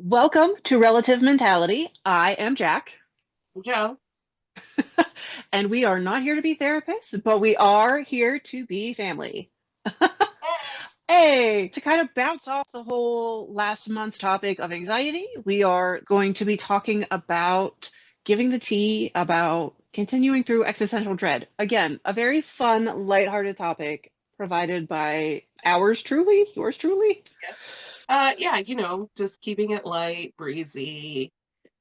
Welcome to Relative Mentality. I am Jack, Joe. and we are not here to be therapists, but we are here to be family. Hey. Hey, to kind of bounce off the whole last month's topic of anxiety, we are going to be talking about giving the tea about continuing through existential dread. Again, a very fun, lighthearted topic provided by yours truly. Yeah, just keeping it light, breezy,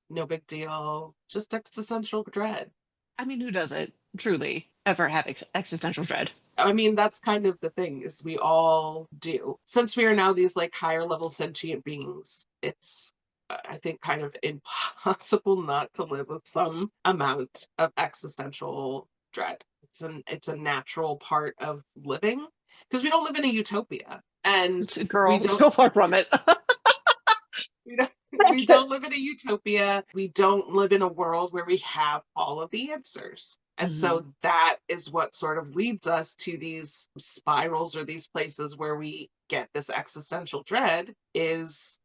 no big deal, just existential dread. I mean, who doesn't truly ever have existential dread? I mean, that's kind of the thing is we all do. Since we are now these like higher level sentient beings, it's I think kind of impossible not to live with some amount of existential dread. It's a natural part of living because we don't live in a utopia and we Girl, don't so far from it. We don't, we don't live in a utopia. We don't live in a world where we have all of the answers. And Mhm. so that is what sort of leads us to these spirals or these places where we get this existential dread is,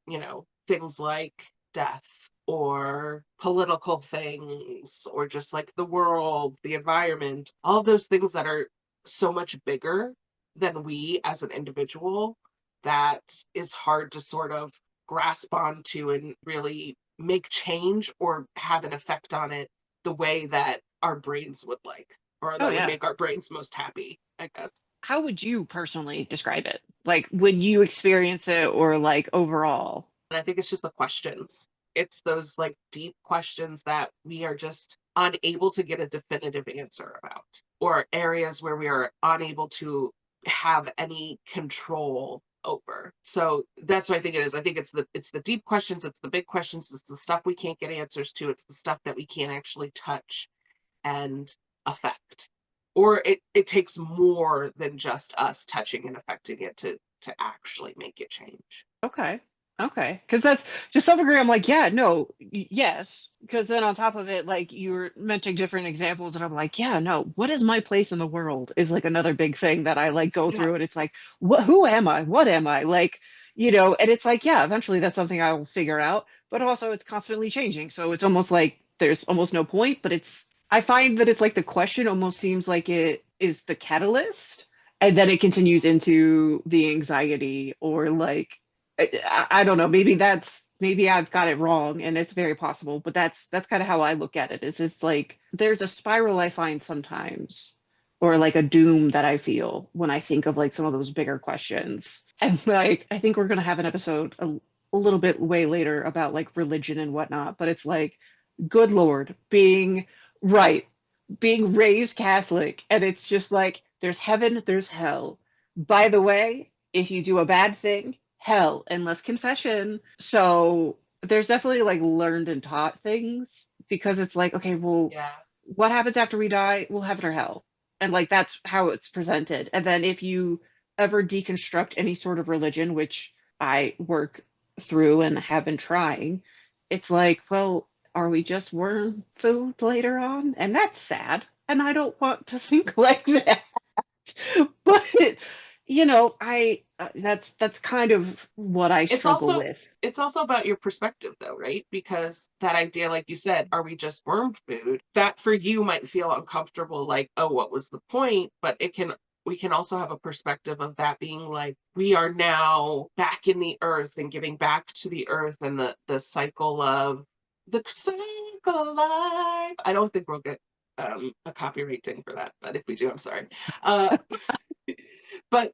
things like death or political things or just like the world, the environment, all those things that are so much bigger than we as an individual that is hard to sort of grasp onto and really make change or have an effect on it the way that our brains would like, or Oh that would yeah. make our brains most happy, I guess. How would you personally describe it? Like, when you experience it or like overall? And I think it's just the questions. It's those like deep questions that we are just unable to get a definitive answer about, or areas where we are unable to have any control over. So that's what I think it is. I think it's the deep questions, it's the big questions, it's the stuff we can't get answers to, it's the stuff that we can't actually touch and affect. Or it takes more than just us touching and affecting it to actually make it change. Okay. Okay. Because that's to some degree, I'm like, yeah, no, yes. Because then on top of it, like you were mentioning different examples, and I'm like, yeah, no, what is my place in the world is like another big thing that I like go Yeah. through. And it's like, who am I? What am I? Like, and it's like, yeah, eventually that's something I will figure out. But also it's constantly changing. So it's almost like there's almost no point, but I find that it's like the question almost seems like it is the catalyst. And then it continues into the anxiety or like I don't know. Maybe I've got it wrong, and it's very possible. But that's kind of how I look at it. Is it's like there's a spiral I find sometimes, or like a doom that I feel when I think of like some of those bigger questions. And like I think we're gonna have an episode a little bit way later about like religion and whatnot. But it's like, good Lord, right, being raised Catholic, and it's just like there's heaven, there's hell. By the way, if you do a bad thing, hell, endless confession. So there's definitely like learned and taught things because it's like, okay, well, Yeah. what happens after we die? We'll heaven or hell. And like that's how it's presented. And then if you ever deconstruct any sort of religion, which I work through and have been trying, it's like, well, are we just worm food later on? And that's sad. And I don't want to think like that. But I that's kind of what I It's struggle also with. it's also about your perspective though, right? Because that idea, like you said, are we just worm food? That for you might feel uncomfortable, like, oh, what was the point? But we can also have a perspective of that being like we are now back in the earth and giving back to the earth and the cycle of the circle of life. I don't think we'll get a copyright ding for that, but if we do, I'm sorry. Uh, but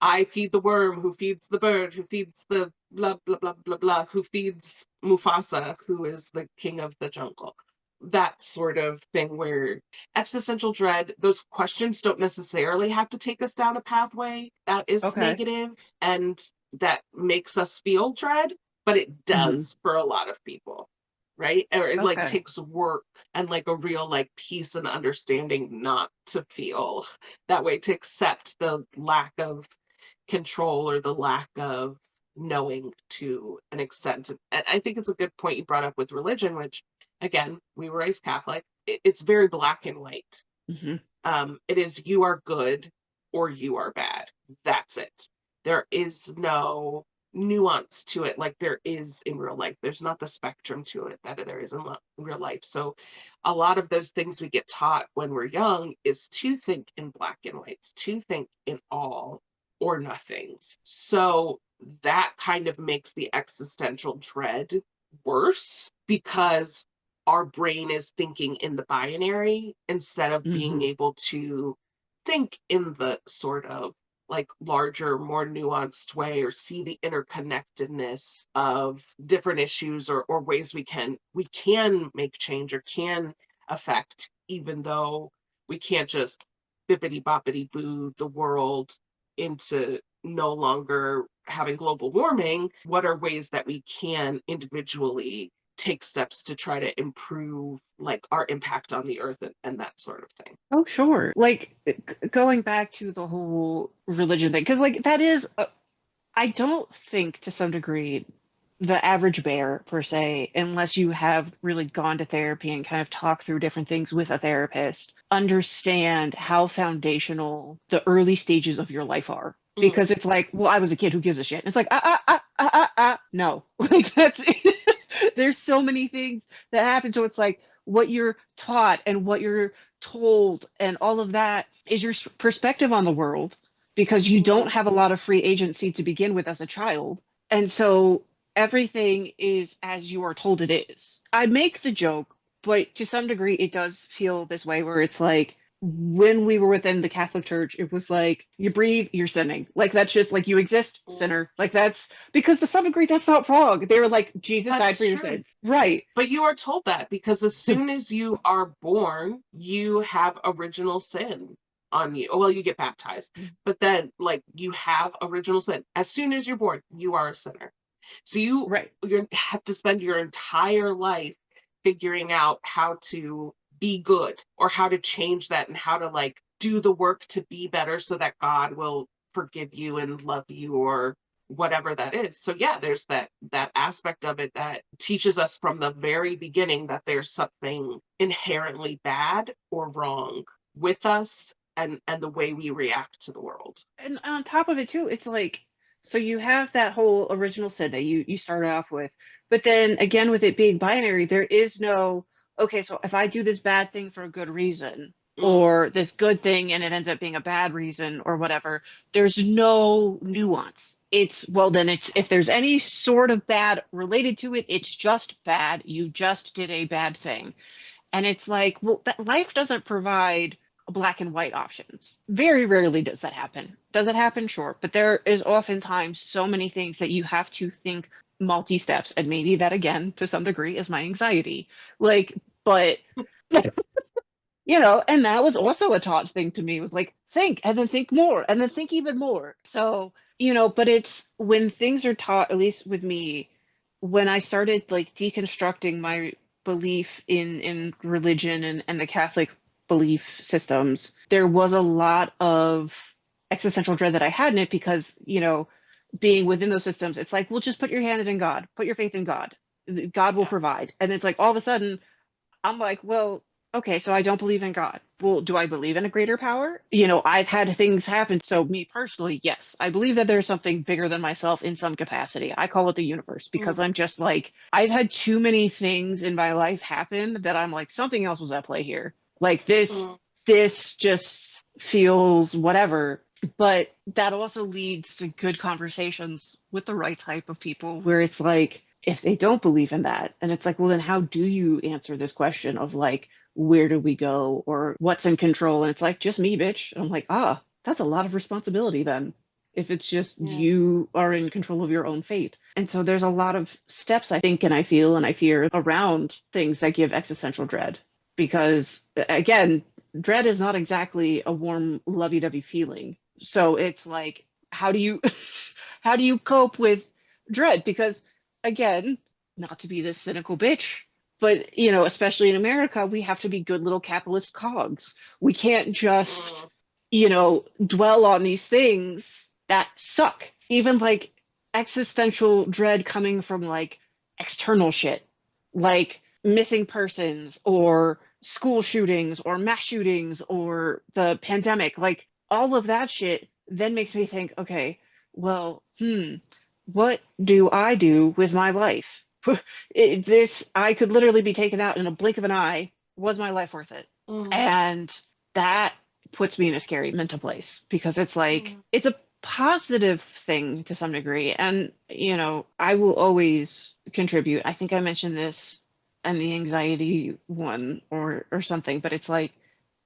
I feed the worm, who feeds the bird, who feeds the blah blah blah blah blah, who feeds Mufasa, who is the king of the jungle. That sort of thing where existential dread, those questions don't necessarily have to take us down a pathway that is Okay. negative and that makes us feel dread, but it Hmm. does for a lot of people, right? Or it like Okay. takes work and like a real like peace and understanding not to feel that way, to accept the lack of control or the lack of knowing to an extent. And I think it's a good point you brought up with religion, which again, we were raised Catholic. It's very black and white. Hmm. It is you are good or you are bad. That's it. There is no. nuance to it like there is in real life. There's not the spectrum to it that there is in real life. So a lot of those things we get taught when we're young is to think in black and whites, to think in all or nothings. So that kind of makes the existential dread worse because our brain is thinking in the binary instead of being Hmm. able to think in the sort of like larger, more nuanced way, or see the interconnectedness of different issues, or ways we can make change or can affect, even though we can't just bippity boppity boo the world into no longer having global warming. What are ways that we can individually take steps to try to improve like our impact on the earth, and that sort of thing? Oh, sure. Like going back to the whole religion thing, because like that is, I don't think to some degree the average bear per se, unless you have really gone to therapy and kind of talked through different things with a therapist, understand how foundational the early stages of your life are. Mm, Because it's like, well, I was a kid, who gives a shit? And it's like, no. Like there's so many things that happen. So it's like what you're taught and what you're told and all of that is your perspective on the world because you don't mhm. have a lot of free agency to begin with as a child. And so everything is as you are told it is. I make the joke, but to some degree, it does feel this way where it's like when we were within the Catholic Church, it was like you breathe, you're sinning. Like that's just like you exist, Mm. sinner. Like that's because to some degree, that's not wrong. They were like, Jesus died That's for your true. sins. Right. But you are told that because as soon as you are born, you have original sin on you. Well, you get baptized, but then like you have original sin. As soon as you're born, you are a sinner. So Right. you have to spend your entire life figuring out how to be good or how to change that and how to like do the work to be better so that God will forgive you and love you or whatever that is. So yeah, there's that aspect of it that teaches us from the very beginning that there's something inherently bad or wrong with us and the way we react to the world. And on top of it too, it's like so you have that whole original sin that you started off with, but then again with it being binary, there is no okay, so if I do this bad thing for a good reason Mm, or this good thing and it ends up being a bad reason or whatever, there's no nuance. It's well then it's if there's any sort of bad related to it, it's just bad. You just did a bad thing. And it's like, well, that life doesn't provide black and white options. Very rarely does that happen. Does it happen? Sure. But there is oftentimes so many things that you have to think multi steps. And maybe that, again, to some degree, is my anxiety. Like, but, and that was also a taught thing to me was like, think and then think more and then think even more. So, but it's when things are taught, at least with me, when I started like deconstructing my belief in religion and the Catholic belief systems, there was a lot of existential dread that I had in it because, being within those systems, it's like, well, just put your hand in God, put your faith in God. God will yeah. provide. And it's like all of a sudden, I'm like, well, okay, so I don't believe in God. Well, do I believe in a greater power? I've had things happen. So, me personally, yes, I believe that there's something bigger than myself in some capacity. I call it the universe because Mm, I'm just like, I've had too many things in my life happen that I'm like, something else was at play here. Like mm, this just feels whatever. But that also leads to good conversations with the right type of people where it's like, if they don't believe in that, and it's like, well, then how do you answer this question of like, where do we go or what's in control? And it's like, just me, bitch. And I'm like, that's a lot of responsibility then. If it's just yeah. you are in control of your own fate. And so there's a lot of steps I think and I feel and I fear around things that give existential dread. Because again, dread is not exactly a warm, lovey-dovey feeling. So it's like, how do you how do you cope with dread? Because again, not to be this cynical bitch, but especially in America, we have to be good little capitalist cogs. We can't just, Mm, dwell on these things that suck. Even like existential dread coming from like external shit, like missing persons or school shootings or mass shootings or the pandemic, like all of that shit then makes me think, okay, well, what do I do with my life? This, I could literally be taken out in a blink of an eye. Was my life worth it? Mm, And that puts me in a scary mental place because it's like, mm, it's a positive thing to some degree. And, I will always contribute. I think I mentioned this and the anxiety one or something, but it's like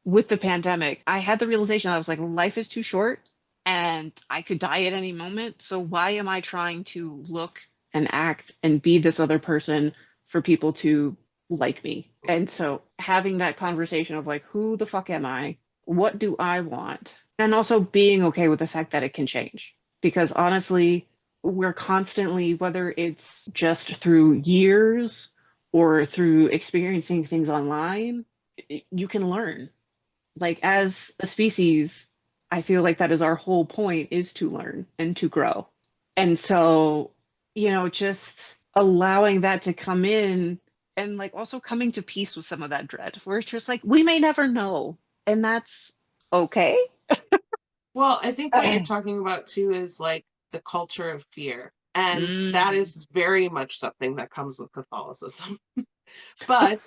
with the pandemic, I had the realization I was like, life is too short and I could die at any moment. So why am I trying to look and act and be this other person for people to like me? And so having that conversation of like, who the fuck am I? What do I want? And also being okay with the fact that it can change. Because honestly, we're constantly, whether it's just through years or through experiencing things online, you can learn. Like as a species, I feel like that is our whole point is to learn and to grow. And so, just allowing that to come in and like also coming to peace with some of that dread, where it's just like, we may never know. And that's okay. Well, I think what you're talking about too is like the culture of fear. And that Mm. is very much something that comes with Catholicism. But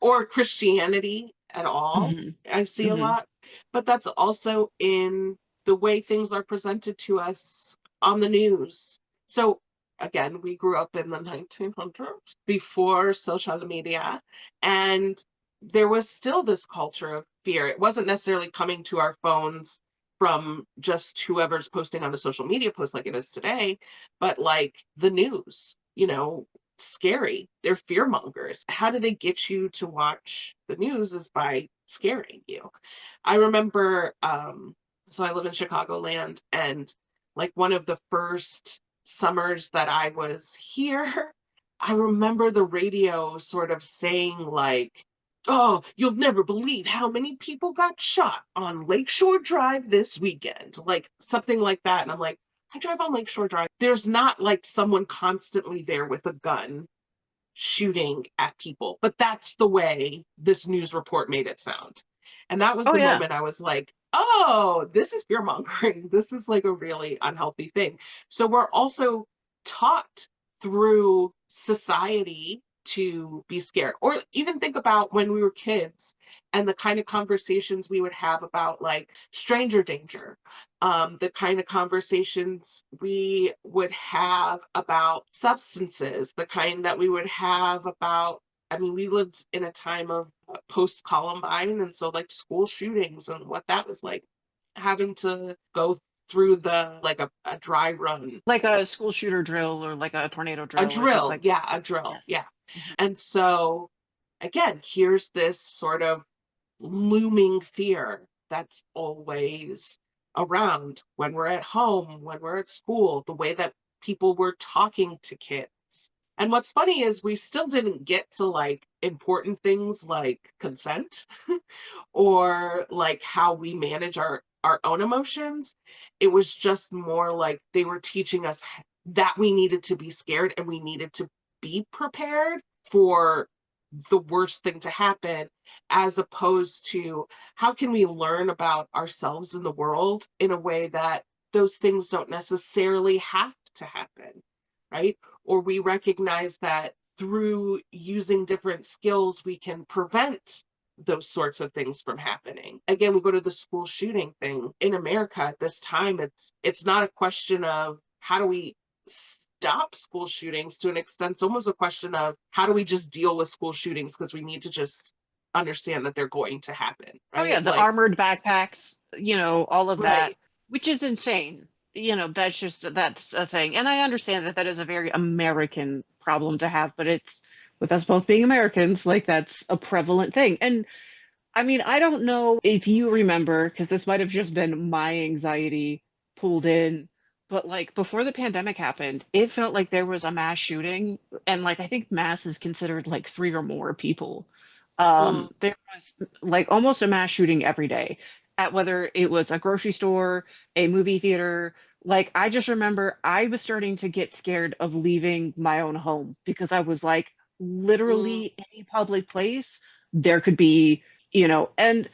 or Christianity at all. Hmm. I see a Hmm. lot. But that's also in the way things are presented to us on the news. So again, we grew up in the 1900s before social media, and there was still this culture of fear. It wasn't necessarily coming to our phones from just whoever's posting on a social media post like it is today, but like the news, scary. They're fear mongers. How do they get you to watch the news is by scaring you. I remember, so I live in Chicagoland, and like one of the first summers that I was here, I remember the radio sort of saying like, "Oh, you'll never believe how many people got shot on Lakeshore Drive this weekend," like something like that. And I'm like, I drive on Lakeshore Drive. There's not like someone constantly there with a gun shooting at people, but that's the way this news report made it sound. And that was Oh the yeah. moment I was like, oh, this is fear mongering. This is like a really unhealthy thing. So we're also taught through society to be scared. Or even think about when we were kids and the kind of conversations we would have about like stranger danger, the kind of conversations we would have about substances, the kind that we would have about, I mean, we lived in a time of post Columbine, and so like school shootings and what that was like, having to go through the like a dry run, Like a school shooter drill or like a tornado a drill or things drill, like yeah, a drill, yes. yeah. And so again, here's this sort of looming fear that's always around when we're at home, when we're at school, the way that people were talking to kids. And what's funny is we still didn't get to like important things like consent or like how we manage our own emotions. It was just more like they were teaching us that we needed to be scared and we needed to be prepared for the worst thing to happen, as opposed to how can we learn about ourselves and the world in a way that those things don't necessarily have to happen, right? Or we recognize that through using different skills we can prevent those sorts of things from happening. Again, we go to the school shooting thing in America at this time. It's not a question of how do we stop school shootings. To an extent, it's almost a question of how do we just deal with school shootings because we need to just understand that they're going to happen, Oh yeah, right? the Like, armored backpacks, all of that, right, which is insane. That's a thing. And I understand that that is a very American problem to have, but it's with us both being Americans, like that's a prevalent thing. And I mean, I don't know if you remember, because this might have just been my anxiety pulled in, but like before the pandemic happened, it felt like there was a mass shooting, and like I think mass is considered like three or more people. mm, There was like almost a mass shooting every day at whether it was a grocery store, a movie theater. Like I just remember I was starting to get scared of leaving my own home because I was like, mm, literally any public place, there could be and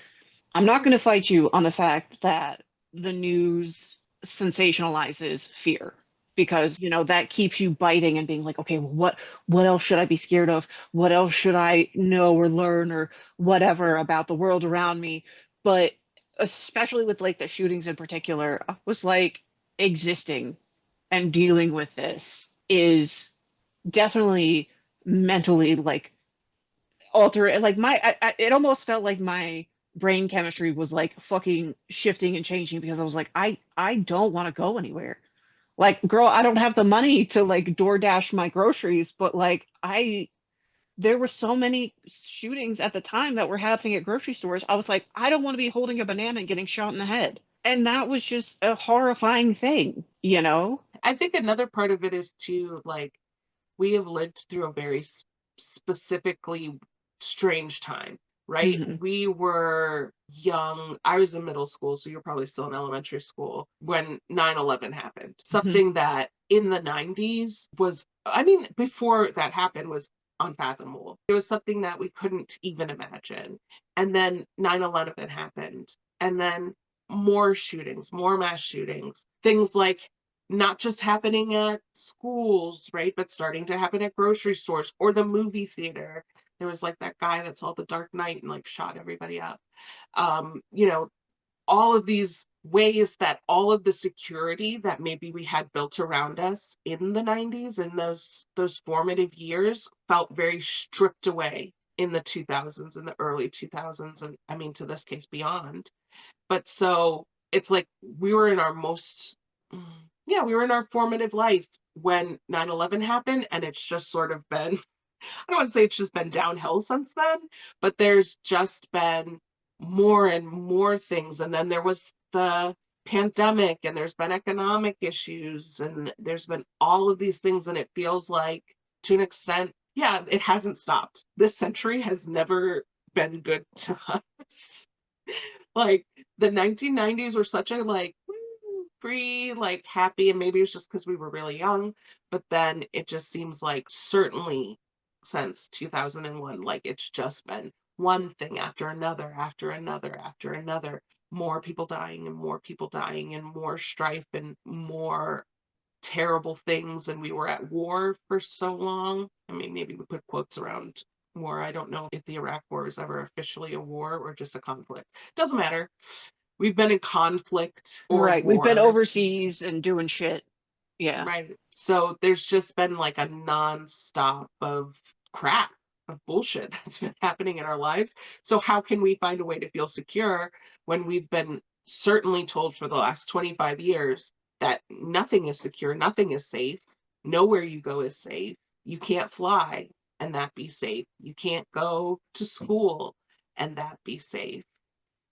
I'm not going to fight you on the fact that the news sensationalizes fear because, that keeps you biting and being like, okay, well, what else should I be scared of? What else should I know or learn or whatever about the world around me? But especially with like the shootings in particular, I was like existing and dealing with this is definitely mentally like alter like it almost felt like my brain chemistry was like fucking shifting and changing because I was like I don't want to go anywhere. Like, girl, I don't have the money to like DoorDash my groceries, but like there were so many shootings at the time that were happening at grocery stores. I was like, I don't want to be holding a banana and getting shot in the head. And that was just a horrifying thing, you know? I think another part of it is too, like, we have lived through a very specifically strange time, right? Hmm. We were young. I was in middle school, so you're probably still in elementary school when 9/11 happened. Hmm. Something that in the 90s was, I mean, before that happened was unfathomable. It was something that we couldn't even imagine. And then 9/11 happened. And then more shootings, more mass shootings, things like not just happening at schools, right, but starting to happen at grocery stores or the movie theater. There was like that guy that saw The Dark Knight and like shot everybody up. You know, all of these ways that all of the security that maybe we had built around us in the 90s and those formative years felt very stripped away in the 2000s, in the early 2000s, and I mean to this case beyond. But so it's like we were in our most, yeah, we were in our formative life when 9/11 happened, and it's just sort of been, I don't want to say it's just been downhill since then, but there's just been more and more things. And then there was the pandemic, and there's been economic issues, and there's been all of these things. And it feels like, to an extent, yeah, it hasn't stopped. This century has never been good to us. Like, the 1990s were such a like free, like happy, and maybe it's just because we were really young, but then it just seems like certainly since 2001, like it's just been one thing after another, after another, after another. More people dying and more people dying and more strife and more terrible things. And we were at war for so long. I mean, maybe we put quotes around war. I don't know if the Iraq war was ever officially a war or just a conflict. Doesn't matter. We've been in conflict or Right. We've been war, overseas and doing shit. Yeah. right? So there's just been like a nonstop of crap, of bullshit that's been happening in our lives. So how can we find a way to feel secure when we've been certainly told for the last 25 years that nothing is secure, nothing is safe, nowhere you go is safe, you can't fly and that be safe, you can't go to school and that be safe,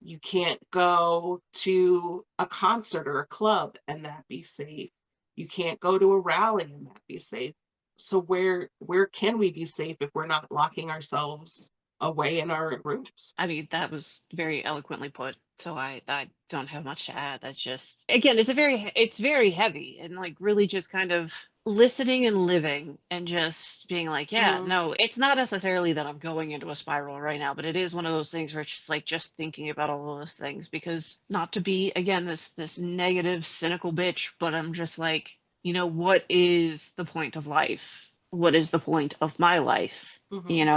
you can't go to a concert or a club and that be safe. You can't go to a rally and that be safe. So where can we be safe if we're not locking ourselves away in our rooms? I mean, that was very eloquently put. So I don't have much to add. That's just again, it's very heavy and like really just kind of listening and living and just being like, yeah, Mm, no, it's not necessarily that I'm going into a spiral right now, but it is one of those things where it's just like just thinking about all of those things because not to be again this negative, cynical bitch, but I'm just like, what is the point of life? What is the point of my life? hmm And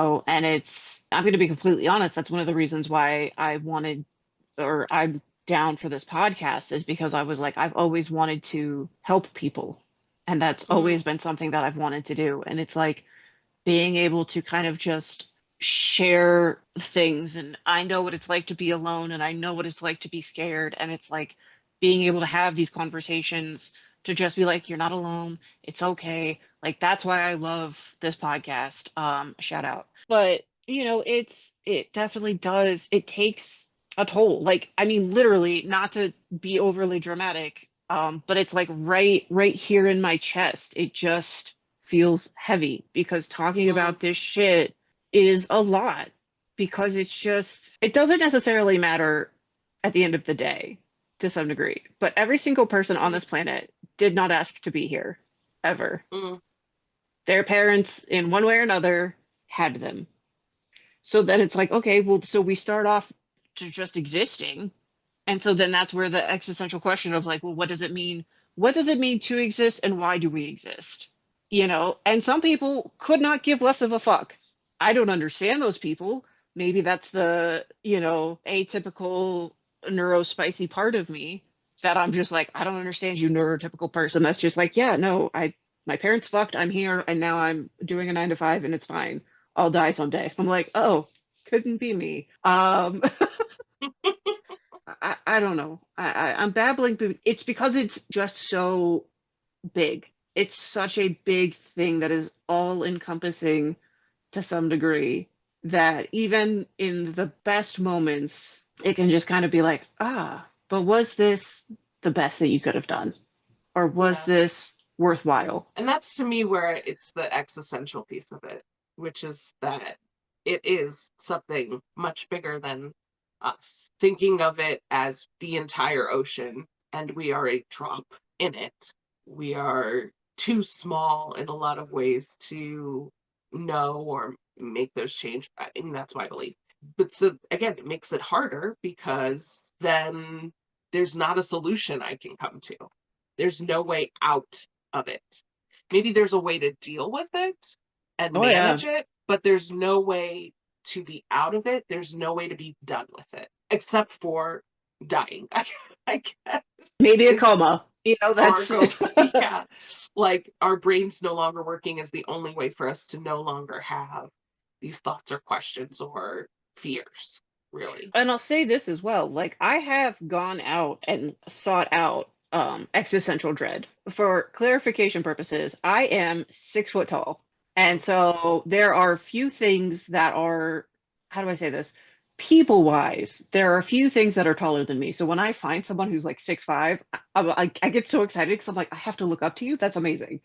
I'm going to be completely honest, that's one of the reasons why I wanted, or I'm down for this podcast, is because I was like, I've always wanted to help people. And that's hmm always been something that I've wanted to do. And it's like being able to kind of just share things. And I know what it's like to be alone, and I know what it's like to be scared. And it's like being able to have these conversations to just be like, you're not alone. It's okay. Like that's why I love this podcast. Shout out. But it definitely does. It takes a toll. Like, I mean, literally, not to be overly dramatic, but it's like right here in my chest. It just feels heavy because talking hmm about this shit is a lot because it doesn't necessarily matter at the end of the day to some degree. But every single person on this planet did not ask to be here ever. hmm Their parents, in one way or another, had them. So then it's like, okay, well, so we start off to just existing. And so then that's where the existential question of like, well, what does it mean? what does it mean to exist and why do we exist? And some people could not give less of a fuck. I don't understand those people. Maybe that's the, atypical neurospicy part of me that I'm just like, I don't understand you, neurotypical person. That's just like, yeah, no, my parents fucked, I'm here, and now I'm doing a 9 to 5 and it's fine. I'll die someday. I'm like, oh, couldn't be me. I don't know. I'm babbling, but it's because it's just so big. It's such a big thing that is all encompassing to some degree that even in the best moments, it can just kind of be like, but was this the best that you could have done? Or was Yeah. this worthwhile? And that's to me where it's the existential piece of it, which is that it is something much bigger than us. Thinking of it as the entire ocean and we are a drop in it. We are too small in a lot of ways to know or make those change. And that's my belief. But so again, it makes it harder because then there's not a solution I can come to. There's no way out of it. Maybe there's a way to deal with it and Oh yeah. manage it, but there's no way to be out of it. There's no way to be done with it except for dying. I guess Maybe a is coma. or That's go, yeah, like our brains no longer working is the only way for us to no longer have these thoughts or questions or fears, really. and I'll say this as well. Like I have gone out and sought out existential dread. For clarification purposes, I am 6 foot tall. And so there are few things that are, how do I say this? People wise, there are a few things that are taller than me. So when I find someone who's like 6'5", I get so excited because I'm like, I have to look up to you. That's amazing.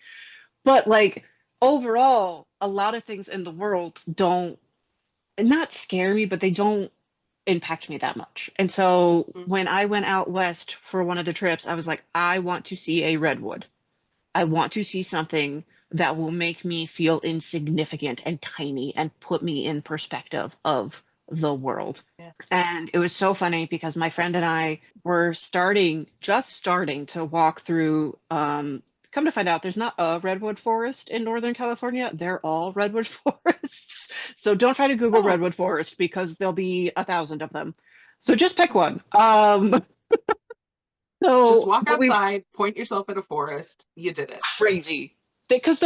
But like overall, a lot of things in the world don't not scare me, but they don't impact me that much. And so Mm, when I went out west for one of the trips, I was like, I want to see a redwood. I want to see something that will make me feel insignificant and tiny and put me in perspective of the world. yeah. And it was so funny because my friend and I were just starting to walk through. Come to find out, there's not a redwood forest in Northern California. They're all redwood forests. So don't try to Google Oh, redwood forest because there'll be 1,000 of them. So just pick okay. one. Just So, walk but we outside, point yourself at a forest. You did it. crazy because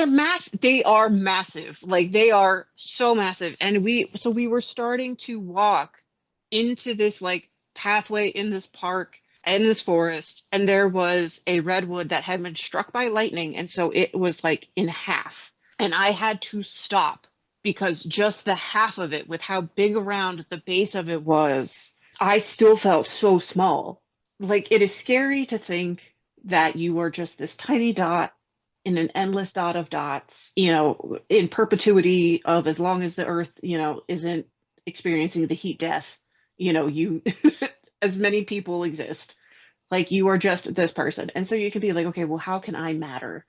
they are massive, like they are so massive, and we were starting to walk into this like pathway in this park in this forest, and there was a redwood that had been struck by lightning, and so it was like in half, and I had to stop because just the half of it, with how big around the base of it was, I still felt so small. Like it is scary to think that you are just this tiny dot in an endless dot of dots, in perpetuity of as long as the earth, isn't experiencing the heat death, you as many people exist. Like you are just this person. And so you can be like, okay, well, how can I matter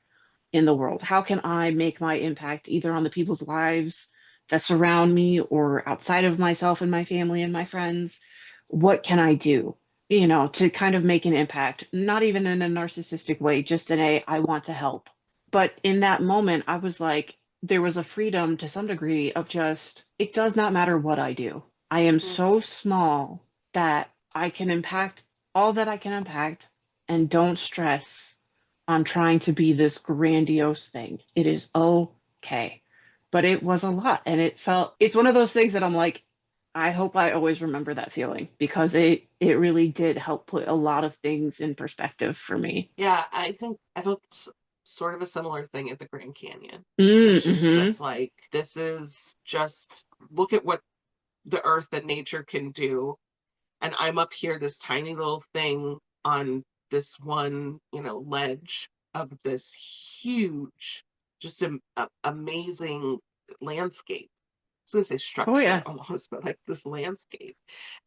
in the world? How can I make my impact either on the people's lives that surround me or outside of myself and my family and my friends? What can I do? To kind of make an impact, not even in a narcissistic way, just in a I want to help. But in that moment, I was like, there was a freedom to some degree of just, it does not matter what I do. I am Mm, so small that I can impact all that I can impact and don't stress on trying to be this grandiose thing. It is okay. But it was a lot. And it's one of those things that I'm like, I hope I always remember that feeling because it really did help put a lot of things in perspective for me. yeah, I felt sort of a similar thing at the Grand Canyon, which is Mm-hmm. just like, this is just, look at what the earth and nature can do. And I'm up here, this tiny little thing on this one, ledge of this huge, just amazing landscape. I was gonna say Oh structure yeah. almost, but like this landscape.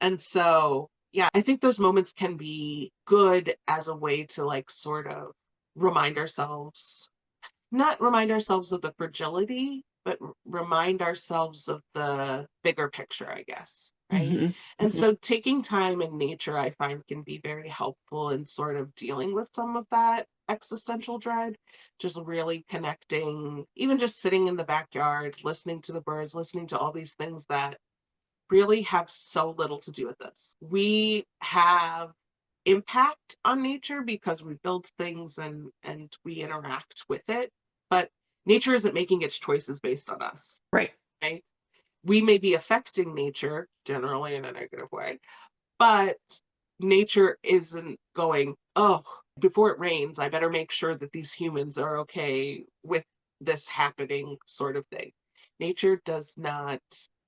And so, yeah, I think those moments can be good as a way to like sort of remind ourselves, not remind ourselves of the fragility, but remind ourselves of the bigger picture, I guess. right? Hmm. And so taking time in nature, I find, can be very helpful in sort of dealing with some of that existential dread. Just really connecting, even just sitting in the backyard, listening to the birds, listening to all these things that really have so little to do with us. We have impact on nature because we build things and we interact with it, but nature isn't making its choices based on us, Right. right? We may be affecting nature generally in a negative way, but nature isn't going, oh, before it rains, I better make sure that these humans are okay with this happening, sort of thing. Nature does not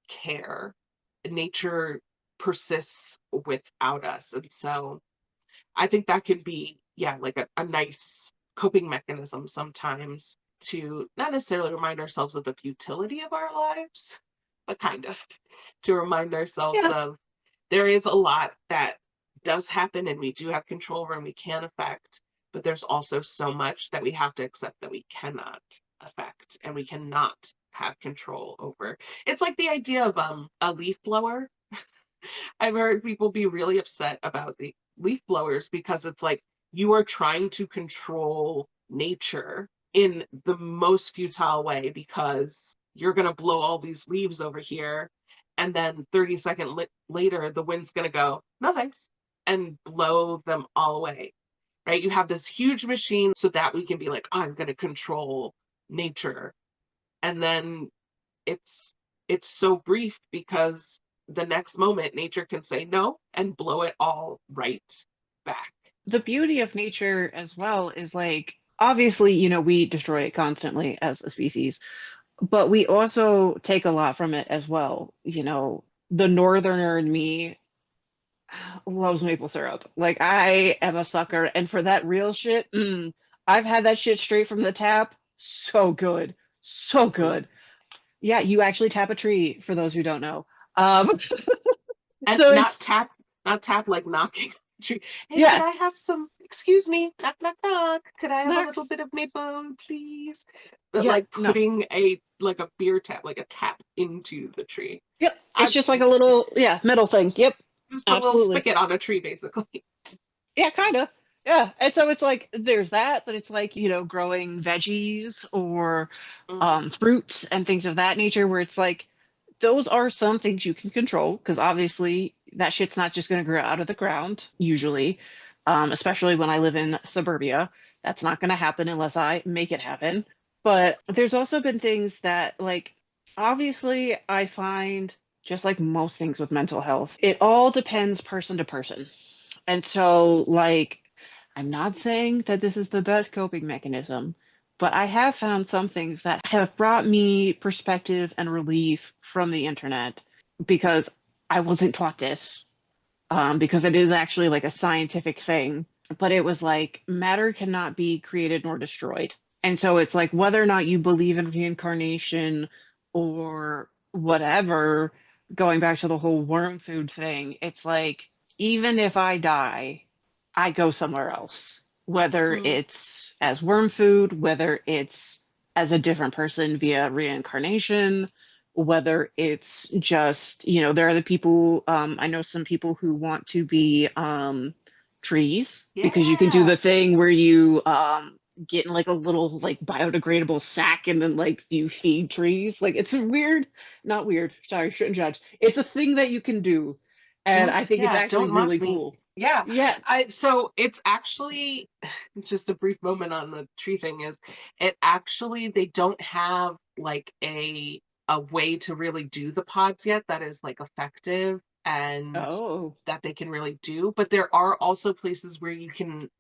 care. Nature persists without us. And so I think that can be, yeah, like a nice coping mechanism sometimes to not necessarily remind ourselves of the futility of our lives, but kind of to remind ourselves Yeah. of there is a lot that does happen and we do have control over and we can affect, but there's also so much that we have to accept that we cannot affect and we cannot have control over. It's like the idea of a leaf blower. I've heard people be really upset about the leaf blowers because it's like you are trying to control nature in the most futile way because you're going to blow all these leaves over here. And then 30 seconds later, the wind's going to go, no thanks, and blow them all away. Right? You have this huge machine so that we can be like, I'm going to control nature. And then it's it's so brief because the next moment nature can say no and blow it all right back. The beauty of nature as well is like, obviously, we destroy it constantly as a species, but we also take a lot from it as well. The northerner in me loves maple syrup. Like, I am a sucker, and for that real shit, I've had that shit straight from the tap. So good. So Mm. good. Yeah, you actually tap a tree, for those who don't know. Um, And so it's, not tap like knocking. Hey, could yeah, I have some, excuse me, knock, knock, knock. Could I have a knock. little bit of maple, please? But Yeah, like no. putting a like a beer tap, like a tap into the tree. Yep. It's I just like a little, yeah, metal thing. Yep. just a little Absolutely. spigot on a tree, basically. Yeah, kind of. Yeah. And so it's like there's that, but it's like, growing veggies or Mm, fruits and things of that nature where it's like those are some things you can control because obviously that shit's not just going to grow out of the ground, usually, especially when I live in suburbia. That's not going to happen unless I make it happen. But there's also been things that, like, obviously, I find just like most things with mental health, it all depends person to person. And so, like, I'm not saying that this is the best coping mechanism, but I have found some things that have brought me perspective and relief from the internet because I wasn't taught this, because it is actually like a scientific thing. But it was like matter cannot be created nor destroyed. And so it's like whether or not you believe in reincarnation or whatever, going back to the whole worm food thing, it's like even if I die, I go somewhere else, whether mm, it's as worm food, whether it's as a different person via reincarnation, whether it's just, there are the people, I know some people who want to be trees because you can do yeah. the thing where you get in like a little like biodegradable sack and then like you feed trees. Like it's a weird, not weird, sorry, shouldn't judge. It's a thing that you can do. And I think it's Yeah, actually don't mock really me. cool. Yeah. Yeah. I so it's actually just a brief moment on the tree thing is it actually they don't have like a way to really do the pods yet that is like effective and Oh. that they can really do, but there are also places where you can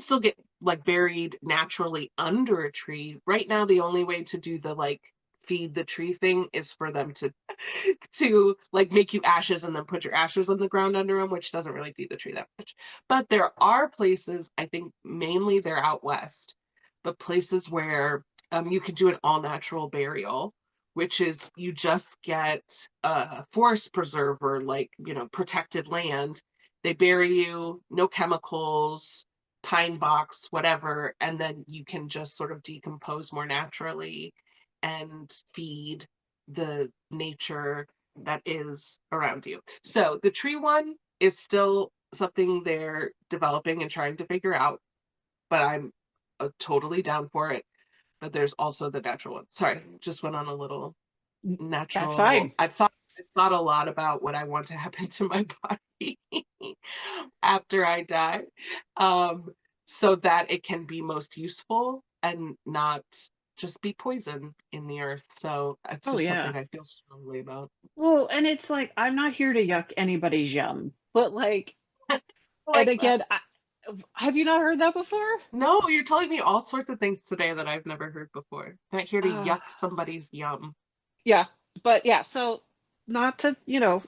still get like buried naturally under a tree. Right now, the only way to do the like feed the tree thing is for them to like make you ashes and then put your ashes on the ground under them, which doesn't really feed the tree that much. But there are places, I think mainly they're out west, but places where you can do an all natural burial, which is you just get a forest preserve or like, protected land. They bury you, no chemicals, pine box, whatever, and then you can just sort of decompose more naturally and feed the nature. that is around you. So the tree one is still something they're developing and trying to figure out, but I'm totally down for it. But there's also the natural one. Sorry, just went on a little That's natural. fine. I've thought a lot about what I want to happen to my body after I die, um, so that it can be most useful and not just be poison in the earth. So it's Oh just yeah. something I feel strongly about. Well, and it's like I'm not here to yuck anybody's yum, but like, I and like that. again, have you not heard that before? No, you're telling me all sorts of things today that I've never heard before. Not here to Uh, yuck somebody's yum. yeah, but yeah, so not to,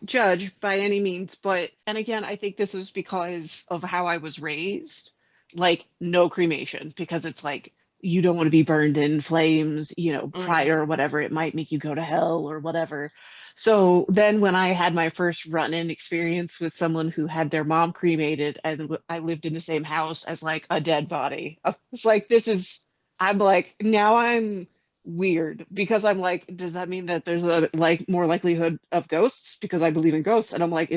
judge by any means, but and again, I think this is because of how I was raised, like no cremation, because it's like you don't want to be burned in flames, Mm, prior or whatever, it might make you go to hell or whatever. So then when I had my first run-in experience with someone who had their mom cremated and I lived in the same house as like a dead body, I was like, I'm like, now I'm weird because I'm like, does that mean that there's a like more likelihood of ghosts? Because I believe in ghosts. And I'm like,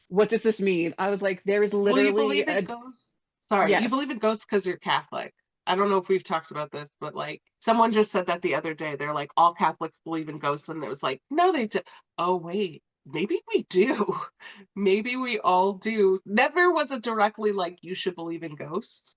what does this mean? I was like, there is Well, you literally believe in a ghosts? Sorry, you believe yes. in ghosts because you're Catholic. I don't know if we've talked about this, but like someone just said that the other day. They're like, all Catholics believe in ghosts, and it was like, no, they do. Oh wait, maybe we do. Maybe we all do. Never was it directly like you should believe in ghosts,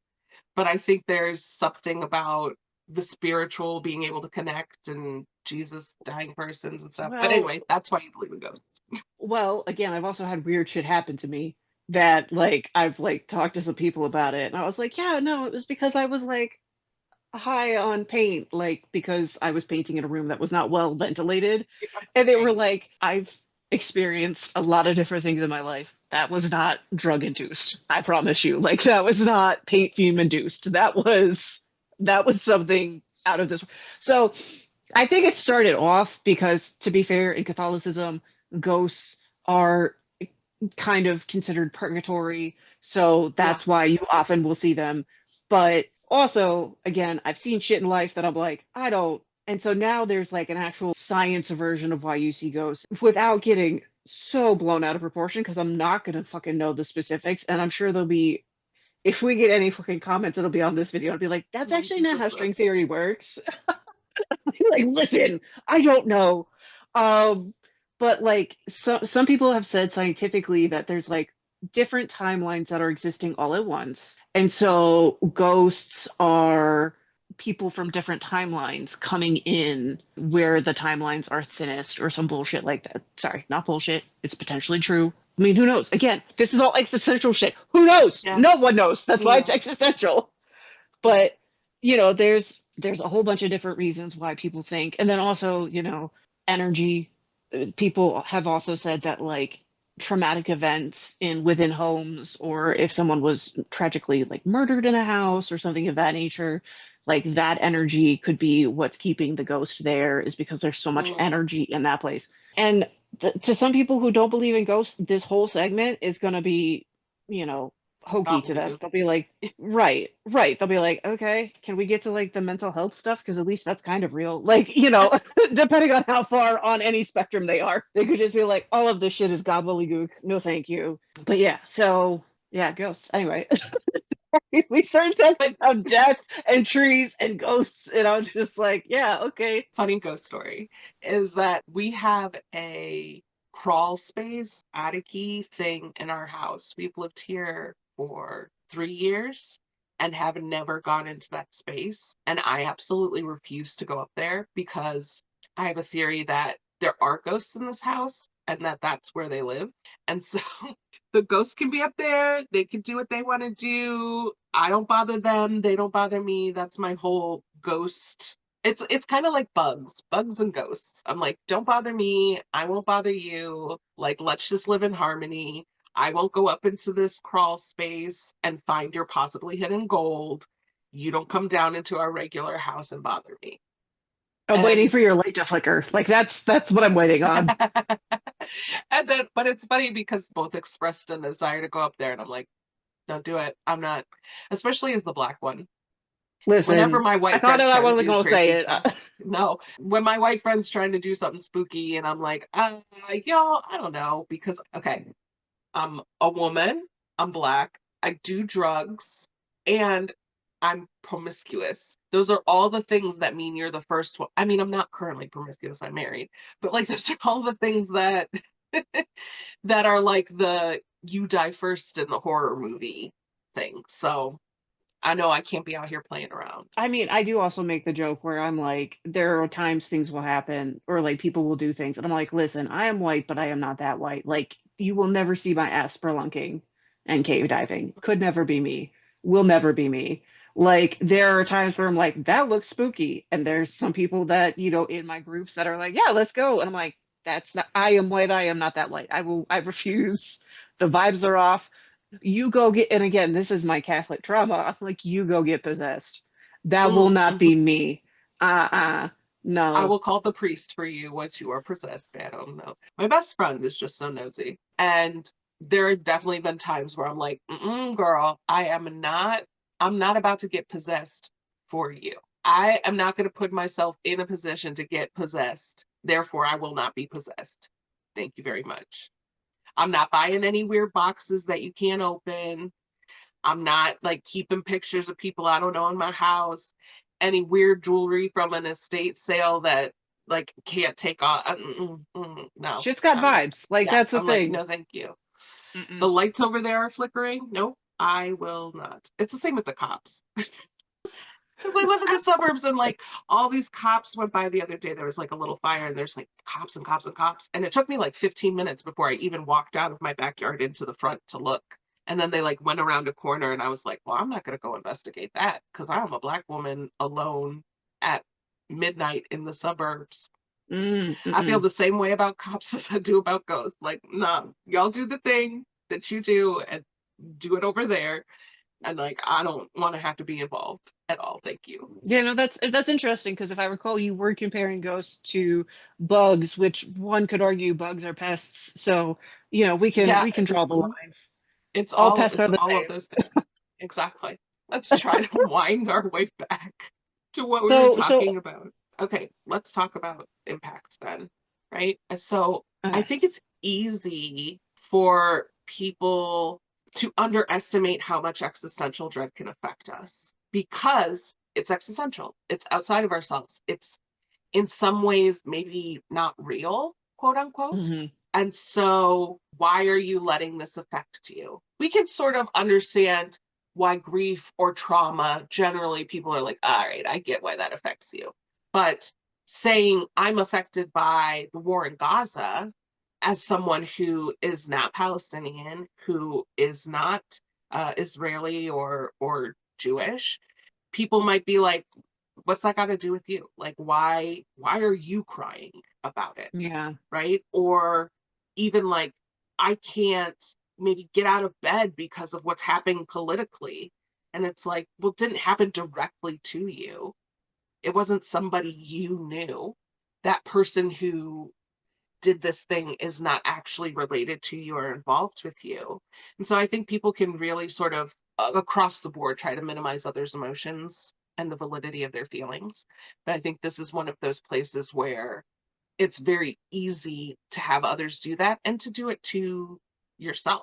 but I think there's something about the spiritual being able to connect and Jesus dying persons and stuff. But Well, anyway, that's why you believe in ghosts. again, I've also had weird shit happen to me that like I've like talked to some people about it and I was like, yeah, no, it was because I was like high on paint, like because I was painting in a room that was not well ventilated. And they were Right. like, I've experienced a lot of different things in my life. That was not drug induced. I promise you. Like that was not paint fume induced. That was something out of this. So I think it started off because, to be fair, in Catholicism, ghosts are kind of considered purgatory. So Yeah. that's why you often will see them. But also, again, I've seen shit in life that I'm like, I don't. And so now there's like an actual science version of why you see ghosts without getting so blown out of proportion because I'm not going to fucking know the specifics. And I'm sure there'll be, if we get any fucking comments, it'll be on this video. I'll be like, that's actually not how Just this. string theory works. Like, listen, I don't know. Um, but like some people have said scientifically that there's like different timelines that are existing all at once. And so ghosts are people from different timelines coming in where the timelines are thinnest or some bullshit like that. Sorry, not bullshit. It's potentially true. I mean, who knows? Again, this is all existential shit. Who knows? Yeah. No one knows. That's Who why it's knows? existential. Yeah. But there's a whole bunch of different reasons why people think, and then also energy. People have also said that like traumatic events in within homes, or if someone was tragically like murdered in a house or something of that nature, like that energy could be what's keeping the ghost there, is because there's so much Mm, energy in that place. And to some people who don't believe in ghosts, this whole segment is going to be, you know, hokey to them. gobbledygook. They'll be like, right, right. They'll be like, okay, can we get to like the mental health stuff? Because at least that's kind of real. Like, depending on how far on any spectrum they are, they could just be like, all of this shit is gobbledygook. No, thank you. But yeah, so yeah, ghosts. Anyway, we started talking But about death and trees and ghosts, and I was just like, yeah, okay. funny ghost story is that we have a crawl space attic-y thing in our house. We've lived here for 3 years and have never gone into that space. And I absolutely refuse to go up there because I have a theory that there are ghosts in this house and that that's where they live. And so the ghosts can be up there. They can do what they want to do. I don't bother them. They don't bother me. That's my whole ghost. It's kind of like bugs and ghosts. I'm like, don't bother me. I won't bother you. Like, let's just live in harmony. I won't go up into this crawl space and find your possibly hidden gold. You don't come down into our regular house and bother me. I'm waiting And for your light to flicker. Like that's what I'm waiting on. and then, but it's funny because both expressed a desire to go up there, and I'm like, don't do it. I'm not, especially as the black one. Whenever Listen, my I white thought friend's that I trying to wasn't do gonna say crazy it. stuff, no. When my white friend's trying to do something spooky, and I'm like, y'all, I don't know, because okay, I'm a woman, I'm black, I do drugs, and I'm promiscuous. Those are all the things that mean you're the first one. I mean, I'm not currently promiscuous, I'm married, but like those are all the things that that are like the you die first in the horror movie thing. So I know I can't be out here playing around. I mean, I do also make the joke where I'm like, there are times things will happen or like people will do things. And I'm like, listen, I am white, but I am not that white. Like, you will never see my ass spelunking and cave diving. Could never be me. Will never be me. Like, there are times where I'm like, that looks spooky. And there's some people that, in my groups that are like, yeah, let's go. And I'm like, that's not, I am white. I am not that white. I refuse. The vibes are off. You go get, and again, this is my Catholic trauma. I'm like, you go get possessed. That will not Mm-hmm. be me. Uh-uh. I No. will call the priest for you once you are possessed. I don't know. My best friend is just so nosy. And there have definitely been times where I'm like, girl, I'm not about to get possessed for you. I am not going to put myself in a position to get possessed. Therefore, I will not be possessed. Thank you very much. I'm not buying any weird boxes that you can't open. I'm not like keeping pictures of people I don't know in my house. Any weird jewelry from an estate sale that like can't take off. No. Shit's got vibes. Like, Yeah. that's the I'm like, thing. no, thank you. The Mm-mm. lights over there are flickering. Nope, I will not. It's the same with the cops. Because I live in the suburbs and like all these cops went by the other day. There was like a little fire and there's like cops and cops and cops. And it took me like 15 minutes before I even walked out of my backyard into the front to look. And then they like went around a corner and I was like, well, I'm not going to go investigate that because I'm a black woman alone at midnight in the suburbs. I feel Mm-mm. the same way about cops as I do about ghosts. Like, nah, y'all do the thing that you do and do it over there. And like, I don't want to have to be involved at all. Thank you. Yeah, no, that's interesting because if I recall, you were comparing ghosts to bugs, which one could argue bugs are pests. So, we can Yeah, we can draw the lines. All pests are it's the all of same. those things. Exactly. Let's try to wind our way back to what we were So, talking about. Okay, let's talk about impacts then, right? So I okay. think it's easy for people to underestimate how much existential dread can affect us because it's existential. It's outside of ourselves. It's in some ways maybe not real, quote unquote. Hmm. And so, why are you letting this affect you? We can sort of understand why grief or trauma, generally, people are like, all right, I get why that affects you. But saying I'm affected by the war in Gaza as someone who is not Palestinian, who is not Israeli or Jewish, people might be like, what's that got to do with you? Like, why are you crying about it? Yeah. Right? Or even like, I can't maybe get out of bed because of what's happening politically. And it's like, well, it didn't happen directly to you. It wasn't somebody you knew. That person who did this thing is not actually related to you or involved with you. And so I think people can really sort of across the board try to minimize others' emotions and the validity of their feelings. But I think this is one of those places where it's very easy to have others do that and to do it to yourself.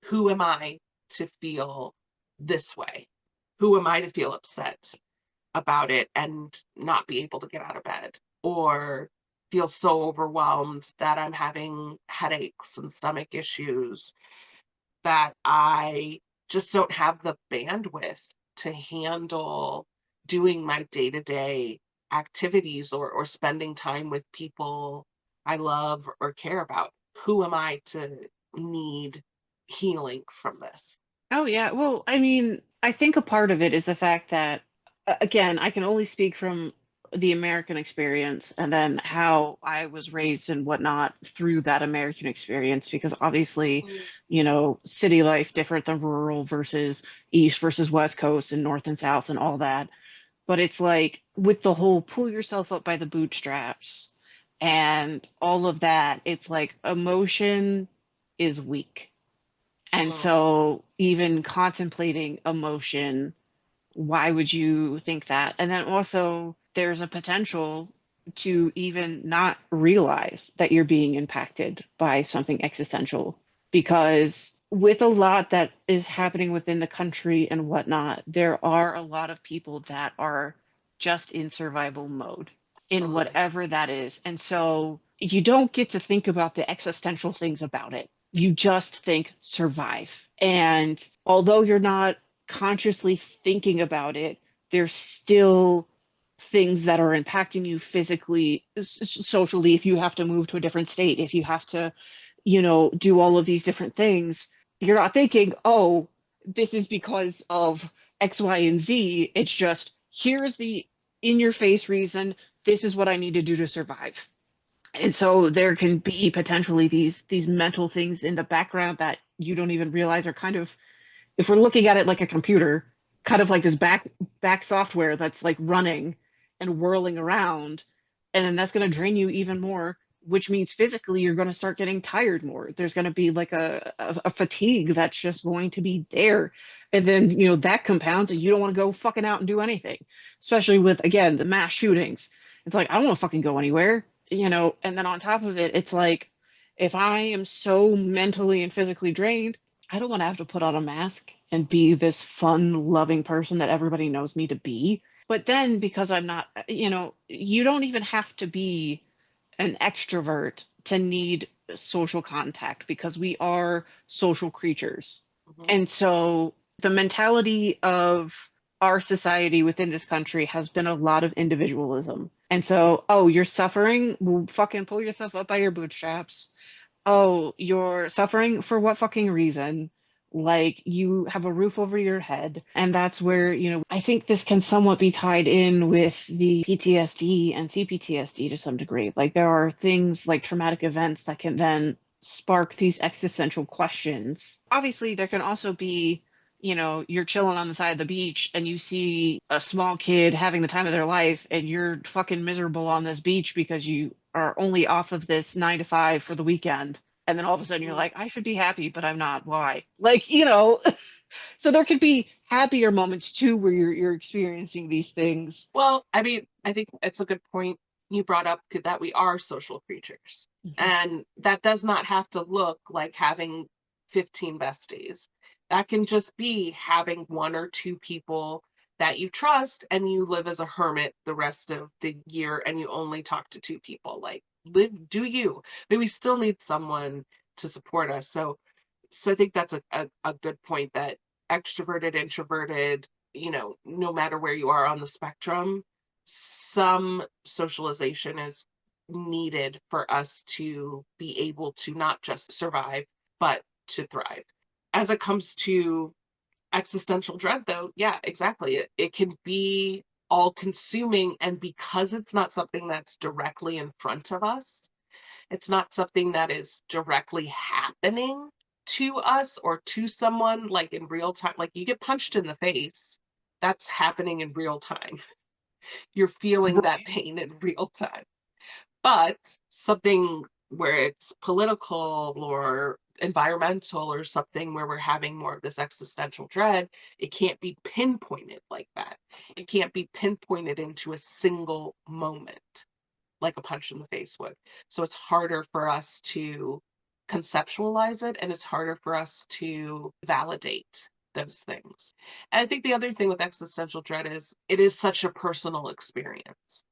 Who am I to feel this way? Who am I to feel upset about it and not be able to get out of bed or feel so overwhelmed that I'm having headaches and stomach issues that I just don't have the bandwidth to handle doing my day-to-day activities or spending time with people I love or care about. Who am I to need healing from this? Oh, yeah. Well, I mean, I think a part of it is the fact that, again, I can only speak from the American experience and then how I was raised and whatnot through that American experience, because obviously, Mm. city life different than rural versus East versus West Coast and North and South and all that. But it's like with the whole pull yourself up by the bootstraps and all of that, it's like emotion is weak. And Mm. so even contemplating emotion why would you think that? And then also, there's a potential to even not realize that you're being impacted by something existential. Because with a lot that is happening within the country and whatnot, there are a lot of people that are just in survival mode in Absolutely. whatever that is. And so you don't get to think about the existential things about it. You just think survive. And although you're not consciously thinking about it, there's still things that are impacting you physically, socially, if you have to move to a different state, if you have to, do all of these different things, you're not thinking, oh, this is because of X, Y, and Z. It's just, here's the in your face reason. This is what I need to do to survive. And so there can be potentially these mental things in the background that you don't even realize are kind of, if we're looking at it like a computer, kind of like this back software that's like running and whirling around, and then that's going to drain you even more, which means physically you're going to start getting tired more. There's going to be like a fatigue that's just going to be there, and then that compounds, and you don't want to go fucking out and do anything, especially with, again, the mass shootings. It's like, I don't want to fucking go anywhere, and then on top of it, it's like, if I am so mentally and physically drained, I don't want to have to put on a mask and be this fun, loving person that everybody knows me to be. But then, because I'm not, you don't even have to be an extrovert to need social contact, because we are social creatures. Mhm. And so the mentality of our society within this country has been a lot of individualism. And so, oh, you're suffering? Well, fucking pull yourself up by your bootstraps. Oh, you're suffering for what fucking reason? Like, you have a roof over your head. And that's where, I think this can somewhat be tied in with the PTSD and CPTSD to some degree. Like, there are things like traumatic events that can then spark these existential questions. Obviously, there can also be, you're chilling on the side of the beach and you see a small kid having the time of their life, and you're fucking miserable on this beach because you are only off of this 9 to 5 for the weekend. And then all of a sudden you're Mhm. like, I should be happy, but I'm not. Why? Like, so there could be happier moments too where you're experiencing these things. Well, I mean, I think it's a good point you brought up that we are social creatures. Mhm. And that does not have to look like having 15 besties. That can just be having one or two people that you trust and you live as a hermit the rest of the year and you only talk to two people. Like, live, do you. But we still need someone to support us. So I think that's a good point that extroverted, introverted, no matter where you are on the spectrum, some socialization is needed for us to be able to not just survive, but to thrive. As it comes to existential dread, though, yeah, exactly. It can be all consuming. And because it's not something that's directly in front of us, it's not something that is directly happening to us or to someone like in real time. Like you get punched in the face, that's happening in real time. You're feeling that Right. pain in real time. But something where it's political or environmental or something where we're having more of this existential dread, it can't be pinpointed like that. It can't be pinpointed into a single moment like a punch in the face would. So it's harder for us to conceptualize it and it's harder for us to validate those things. And I think the other thing with existential dread is it is such a personal experience.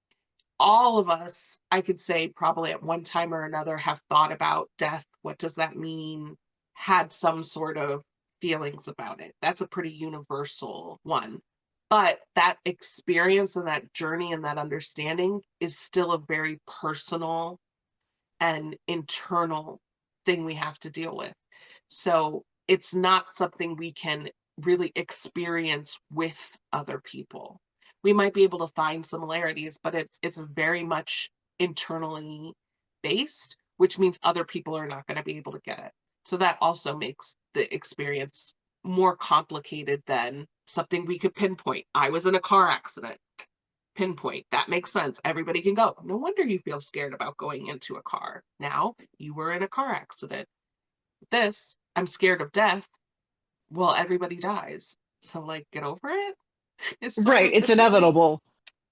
All of us, I could say, probably at one time or another have thought about death. What does that mean? Had some sort of feelings about it. That's a pretty universal one. But that experience and that journey and that understanding is still a very personal and internal thing we have to deal with. So it's not something we can really experience with other people. We might be able to find similarities, but it's very much internally based, which means other people are not going to be able to get it. So that also makes the experience more complicated than something we could pinpoint. I was in a car accident. Pinpoint. That makes sense. Everybody can go. No wonder you feel scared about going into a car. Now you were in a car accident. This, I'm scared of death. Well, everybody dies. So, like, get over it. is sort Right. of It's the feeling. inevitable.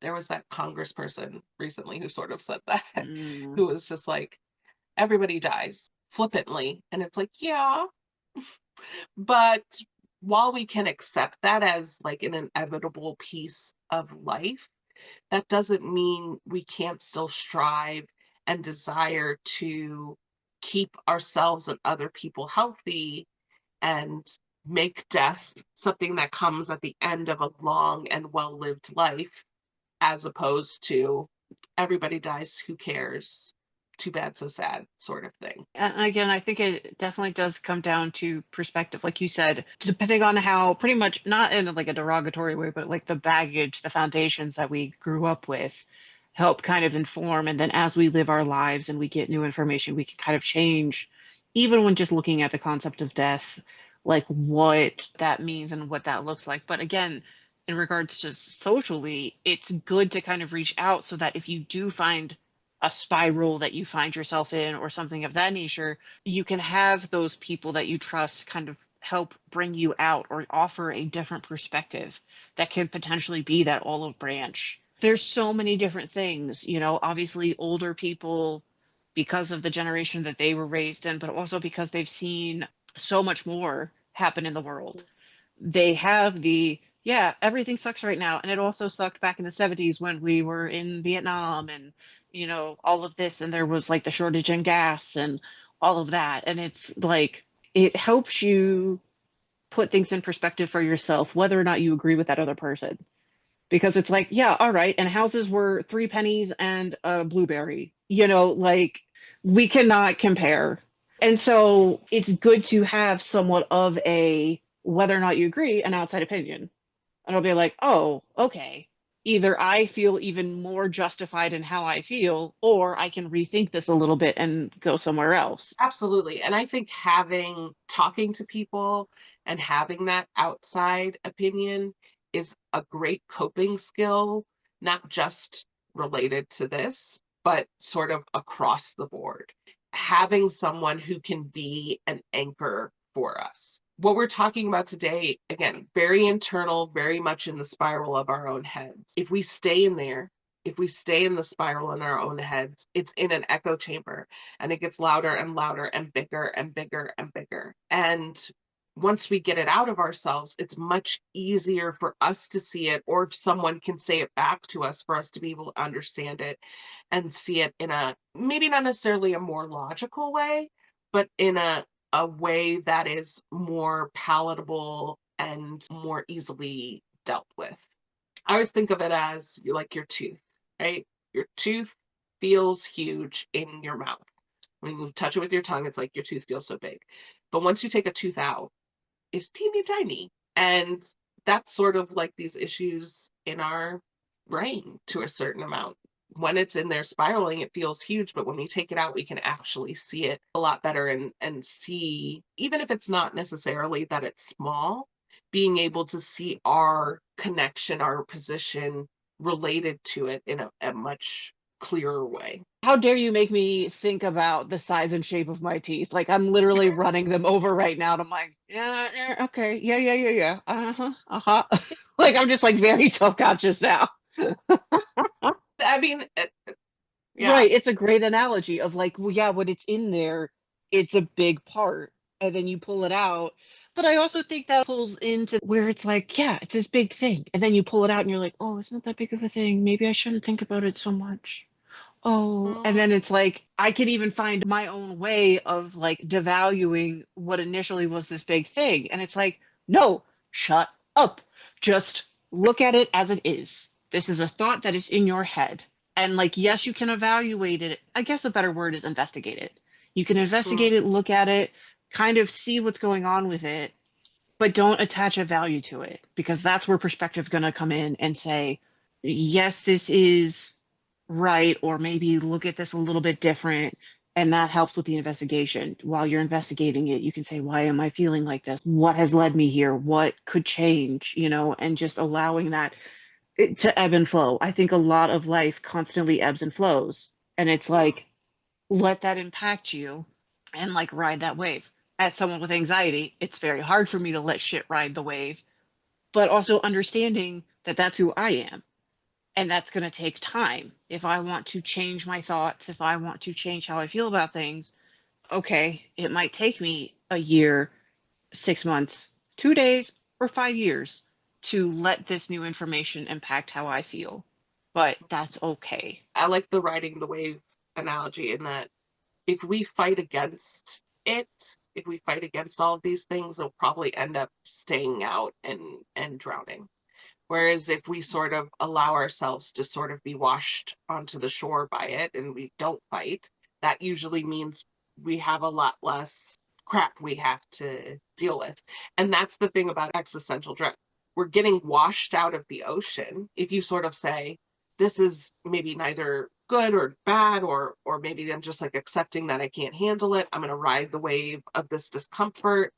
There was that congressperson recently who sort of said that, Mm. who was just like, everybody dies flippantly. And it's like, yeah, but while we can accept that as like an inevitable piece of life, that doesn't mean we can't still strive and desire to keep ourselves and other people healthy and make death something that comes at the end of a long and well lived life, as opposed to everybody dies, who cares? Too bad, so sad, sort of thing. And again, I think it definitely does come down to perspective, like you said, depending on how pretty much not in like a derogatory way, but like the baggage, the foundations that we grew up with help kind of inform. And then as we live our lives and we get new information, we can kind of change, even when just looking at the concept of death, like what that means and what that looks like. But again, in regards to socially, it's good to kind of reach out so that if you do find a spiral that you find yourself in or something of that nature, you can have those people that you trust kind of help bring you out or offer a different perspective that could potentially be that olive branch. There's so many different things, obviously older people because of the generation that they were raised in, but also because they've seen so much more happen in the world. They have yeah, everything sucks right now. And it also sucked back in the 70s when we were in Vietnam and, all of this. And there was like the shortage in gas and all of that. And it's like, it helps you put things in perspective for yourself, whether or not you agree with that other person. Because it's like, yeah, all right. And houses were 3 pennies and a blueberry, like we cannot compare. And so it's good to have somewhat of a, whether or not you agree, an outside opinion. And I'll be like, oh, okay. Either I feel even more justified in how I feel, or I can rethink this a little bit and go somewhere else. Absolutely. And I think talking to people and having that outside opinion is a great coping skill, not just related to this, but sort of across the board. Having someone who can be an anchor for us. What we're talking about today, again, very internal, very much in the spiral of our own heads. If we stay in the spiral in our own heads, it's in an echo chamber and it gets louder and louder and bigger and bigger and bigger. And once we get it out of ourselves, it's much easier for us to see it, or someone can say it back to us for us to be able to understand it and see it in a maybe not necessarily a more logical way, but in a way that is more palatable and more easily dealt with. I always think of it as like your tooth, right? Your tooth feels huge in your mouth. When you touch it with your tongue, it's like your tooth feels so big. But once you take a tooth out, it's teeny tiny. And that's sort of like these issues in our brain to a certain amount. When it's in there spiraling, it feels huge, but when we take it out, we can actually see it a lot better and see, even if it's not necessarily that it's small, being able to see our connection, our position related to it in a much clearer way. How dare you make me think about the size and shape of my teeth? Like I'm literally running them over right now. And I'm like, yeah, yeah, okay, yeah, yeah, yeah, yeah, uh-huh, uh-huh. Like I'm just like very self-conscious now. I mean, yeah. Right. It's a great analogy of like, well, yeah, when it's in there, it's a big part, and then you pull it out. But I also think that pulls into where it's like, yeah, it's this big thing. And then you pull it out and you're like, oh, it's not that big of a thing. Maybe I shouldn't think about it so much. Oh, and then Mm, it's like I can even find my own way of like devaluing what initially was this big thing. And it's like, no, shut up. Just look at it as it is. This is a thought that is in your head. And like, yes, you can evaluate it. I guess a better word is investigate it. You can mm, investigate it, look at it, kind of see what's going on with it, but don't attach a value to it because that's where perspective is going to come in and say, yes, this is right, or maybe look at this a little bit different. And that helps with the investigation. While you're investigating it, you can say, why am I feeling like this? What has led me here? What could change? And just allowing that to ebb and flow. I think a lot of life constantly ebbs and flows. And it's mm. like, let that impact you and like ride that wave. As someone with anxiety, it's very hard for me to let shit ride the wave, but also understanding that that's who I am. And that's going to take time. If I want to change my thoughts, if I want to change how I feel about things, okay, it might take me a year, 6 months, 2 days, or 5 years to let this new information impact how I feel. But that's okay. I like the riding the wave analogy in that if we fight against it, if we fight against all of these things, they'll probably end up staying out and drowning. Whereas if we sort of allow ourselves to sort of be washed onto the shore by it and we don't fight, that usually means we have a lot less crap we have to deal with. And that's the thing about existential dread. We're getting washed out of the ocean. If you sort of say, this is maybe neither good or bad, or maybe I'm just like accepting that I can't handle it. I'm gonna ride the wave of this discomfort,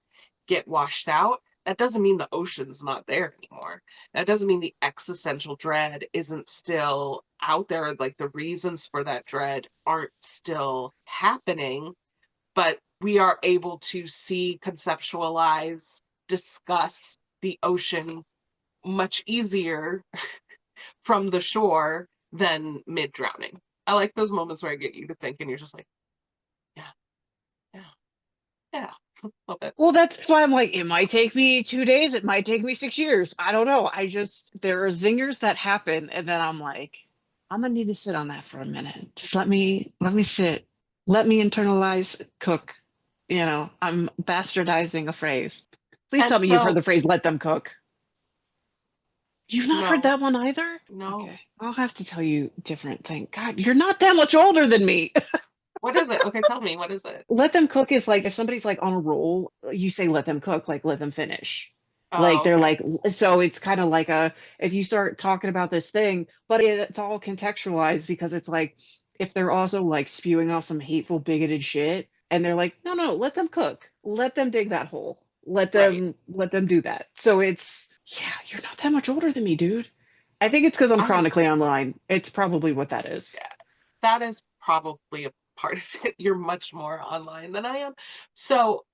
get washed out. That doesn't mean the ocean's not there anymore. That doesn't mean the existential dread isn't still out there, like the reasons for that dread aren't still happening, but we are able to see, conceptualize, discuss the ocean much easier from the shore than mid drowning. I like those moments where I get you to think and you're just like, yeah, yeah, yeah. Love it. Well, that's why I'm like, it might take me 2 days, it might take me 6 years. I don't know. There are zingers that happen, and then I'm like, I'm gonna need to sit on that for a minute. Just let me sit. Let me internalize, cook. I'm bastardizing a phrase. Please And tell me you've heard so, the phrase "let them cook." You've not heard no, that one either? no. Okay. I'll have to tell you a different thing. God, you're not that much older than me. What is it? Okay, tell me, what is it? Let them cook is like if somebody's like on a roll, you say let them cook, like let them finish. Like Oh, they're okay. like, so it's kind of like if you start talking about this thing, but it's all contextualized because it's like if they're also like spewing off some hateful, bigoted shit, and they're like, no, no, let them cook, let them dig that hole, Right. let them do that. So it's, yeah, you're not that much older than me, dude. I think it's because I'm I chronically online. It's probably what that is. Yeah, that is probably a part of it. You're much more online than I am. So,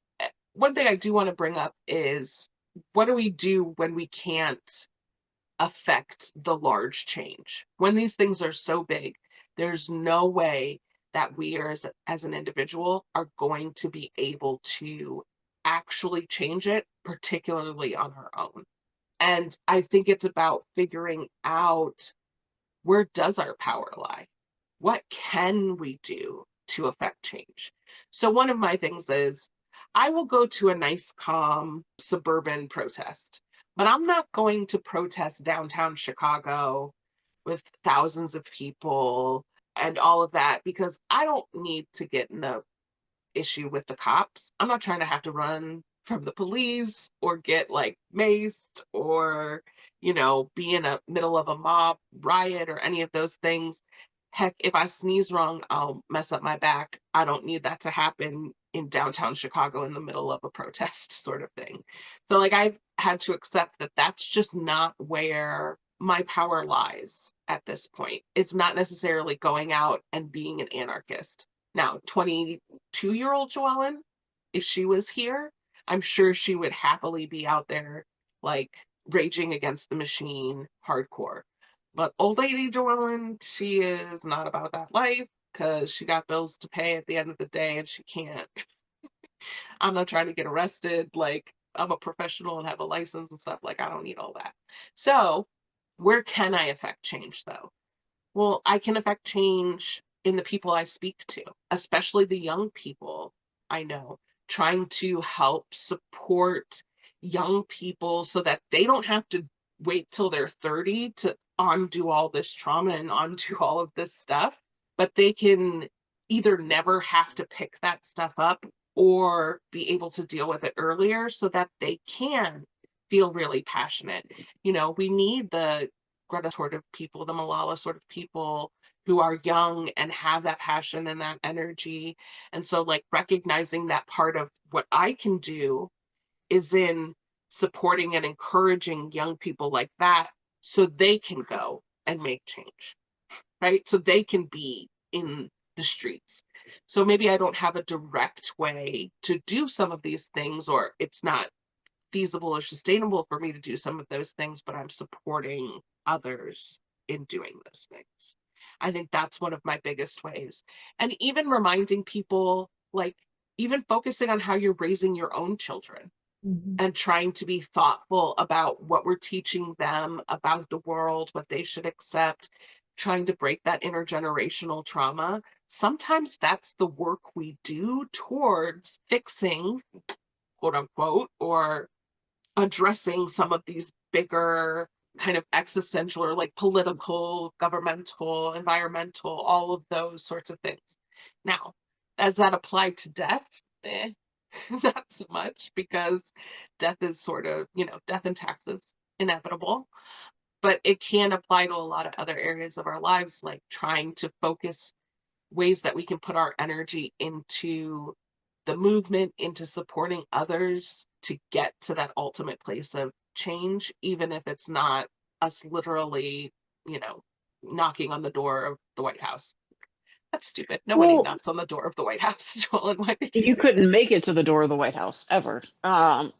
one thing I do want to bring up is what do we do when we can't affect the large change? When these things are so big, there's no way that we are, as an individual, are going to be able to actually change it, particularly on our own. And I think it's about figuring out, where does our power lie? What can we do to affect change? So, one of my things is I will go to a nice, calm suburban protest, but I'm not going to protest downtown Chicago with thousands of people and all of that because I don't need to get in a issue with the cops. I'm not trying to have to run from the police or get like maced or, be in the middle of a mob riot or any of those things. Heck, if I sneeze wrong, I'll mess up my back. I don't need that to happen in downtown Chicago in the middle of a protest sort of thing. So, like, I've had to accept that that's just not where my power lies at this point. It's not necessarily going out and being an anarchist. Now, 22-year-old Joellen, if she was here, I'm sure she would happily be out there, like, raging against the machine hardcore. But old lady Joellen, she is not about that life because she got bills to pay at the end of the day and she can't. I'm not trying to get arrested. Like, I'm a professional and have a license and stuff. Like, I don't need all that. So, where can I affect change though? Well, I can affect change in the people I speak to, especially the young people I know, trying to help support young people so that they don't have to wait till they're 30 to undo all this trauma and undo all of this stuff, but they can either never have to pick that stuff up or be able to deal with it earlier so that they can feel really passionate. We need the Greta sort of people, the Malala sort of people who are young and have that passion and that energy. And so, like, recognizing that part of what I can do is in supporting and encouraging young people like that so they can go and make change, right? So they can be in the streets. So maybe I don't have a direct way to do some of these things, or it's not feasible or sustainable for me to do some of those things, but I'm supporting others in doing those things. I think that's one of my biggest ways. And even reminding people, like, even focusing on how you're raising your own children Mhm. and trying to be thoughtful about what we're teaching them about the world, what they should accept, trying to break that intergenerational trauma. Sometimes that's the work we do towards fixing, quote unquote, or addressing some of these bigger kind of existential or like political, governmental, environmental, all of those sorts of things. Now, as that applied to death, not so much, because death is sort of, death and taxes inevitable, but it can apply to a lot of other areas of our lives, like trying to focus ways that we can put our energy into the movement, into supporting others to get to that ultimate place of change, even if it's not us literally, you know, knocking on the door of the White House. That's stupid. Nobody Well, knocks on the door of the White House, Joel. Why did you you say couldn't make it to the door of the White House ever.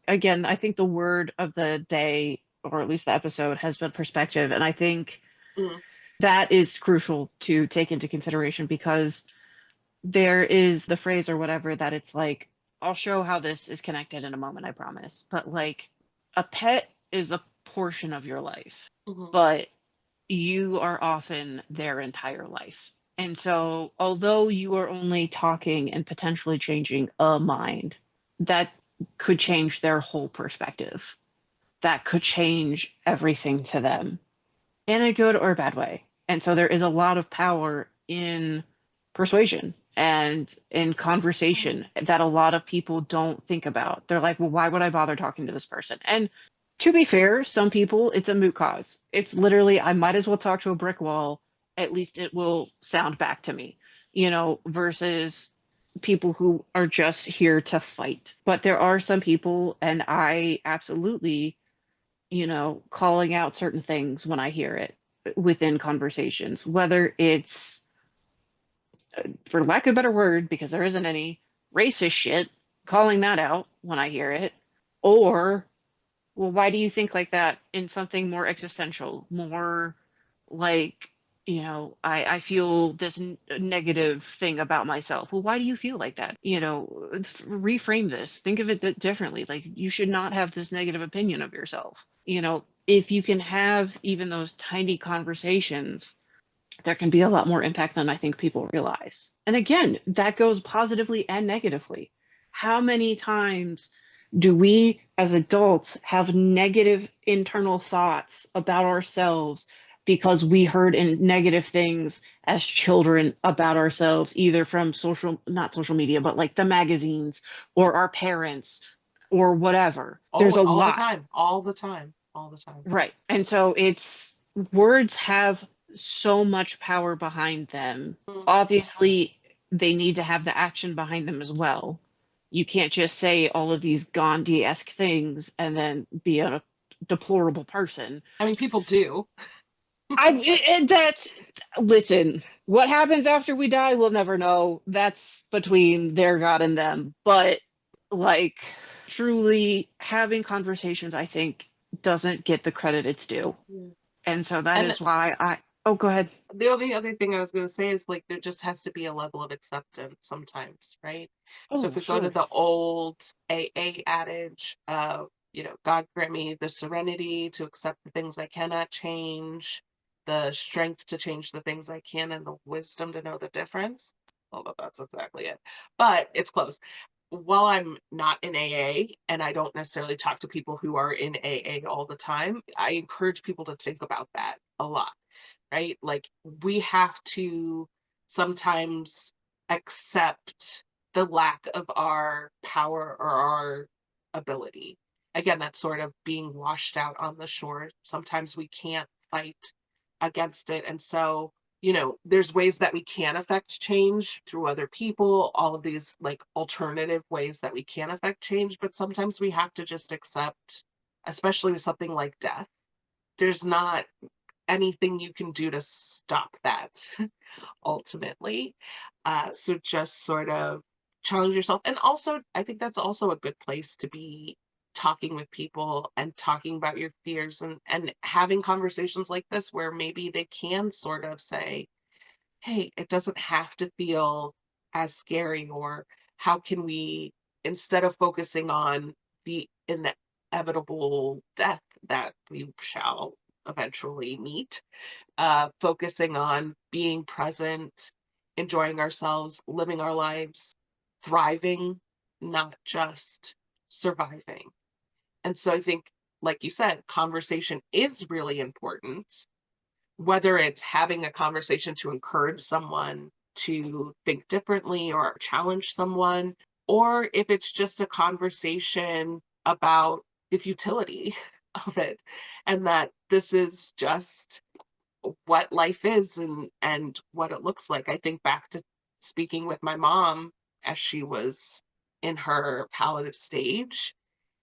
Again, I think the word of the day, or at least the episode, has been perspective. And I think that? Mm, that is crucial to take into consideration because there is the phrase or whatever that it's like, I'll show how this is connected in a moment, I promise. But like a pet is a portion of your life, mhm, but you are often their entire life. And so, although you are only talking and potentially changing a mind, that could change their whole perspective. That could change everything to them in a good or bad way. And so, there is a lot of power in persuasion and in mhm. conversation that a lot of people don't think about. They're like, well, why would I bother talking to this person? And to be fair, some people, it's a moot cause. It's literally, I might as well talk to a brick wall. At least it will sound back to me, versus people who are just here to fight. But there are some people, and I absolutely, calling out certain things when I hear it within conversations, whether it's, for lack of a better word, because there isn't any, racist shit, calling that out when I hear it, or well, why do you think like that in something more existential, more like, I feel this negative thing about myself. Well, why do you feel like that? Reframe this. Think of it differently. Like, you should not have this negative opinion of yourself. If you can have even those tiny conversations, there can be a lot more impact than I think people realize. And again, that goes positively and negatively. How many times do we as adults have negative internal thoughts about ourselves because we heard negative things as children about ourselves, either from not social media, but like the magazines or our parents or whatever? There's Oh, a all the lot. time, all the time, all the time. Right. And so words have so much power behind them. Mm. Obviously, they need to have the action behind them as well. You can't just say all of these Gandhi-esque things and then be a deplorable person. I mean, people do. That's, listen, what happens after we die, we'll never know. That's between their God and them. But like, truly having conversations, I think, doesn't get the credit it's due. Yeah. And so that And is why oh, go ahead. the only other thing I was going to say is like there just has to be a level of acceptance sometimes, right? So if Oh, we go to sure. the old AA adage of, God grant me the serenity to accept the things I cannot change, the strength to change the things I can, and the wisdom to know the difference. Although that's exactly it, but it's close. While I'm not in AA and I don't necessarily talk to people who are in AA all the time, I encourage people to think about that a lot, right? Like we have to sometimes accept the lack of our power or our ability. Again, that's sort of being washed out on the shore. Sometimes we can't fight against it. And so, there's ways that we can affect change through other people, all of these like alternative ways that we can affect change. But sometimes we have to just accept, especially with something like death, there's not anything you can do to stop that ultimately. So just sort of challenge yourself. And also, I think that's also a good place to be talking with people and talking about your fears, and having conversations like this where maybe they can sort of say, hey, it doesn't have to feel as scary, or how can we, instead of focusing on the inevitable death that we shall eventually meet, focusing on being present, enjoying ourselves, living our lives, thriving, not just surviving. And so I think, like you said, conversation is really important, whether it's having a conversation to encourage someone to think differently or challenge someone, or if it's just a conversation about the futility of it, and that this is just what life is, and what it looks like. I think back to speaking with my mom as she was in her palliative stage,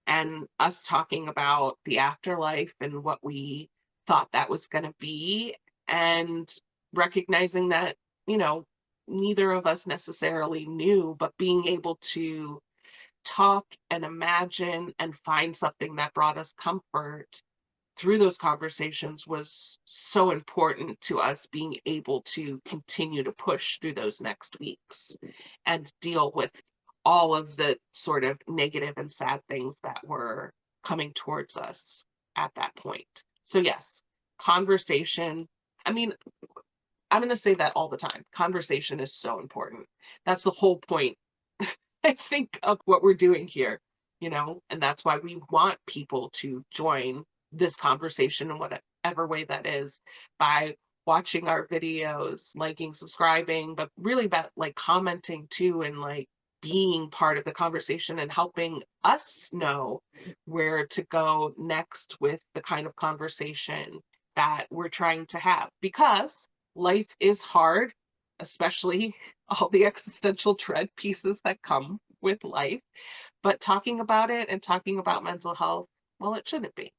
and us talking about the afterlife and what we thought that was going to be, and recognizing that, you know, neither of us necessarily knew, but being able to talk and imagine and find something that brought us comfort through those conversations was so important to us being able to continue to push through those next weeks and deal with all of the sort of negative and sad things that were coming towards us at that point. So, yes, conversation. I mean, I'm going to say that all the time. Conversation is so important. That's the whole point, I think, of what we're doing here, and that's why we want people to join this conversation in whatever way that is, by watching our videos, liking, subscribing, but really about like commenting too, and like being part of the conversation and helping us know where to go next with the kind of conversation that we're trying to have, because life is hard, especially all the existential dread pieces that come with life. But talking about it and talking about mental health, well, it shouldn't be.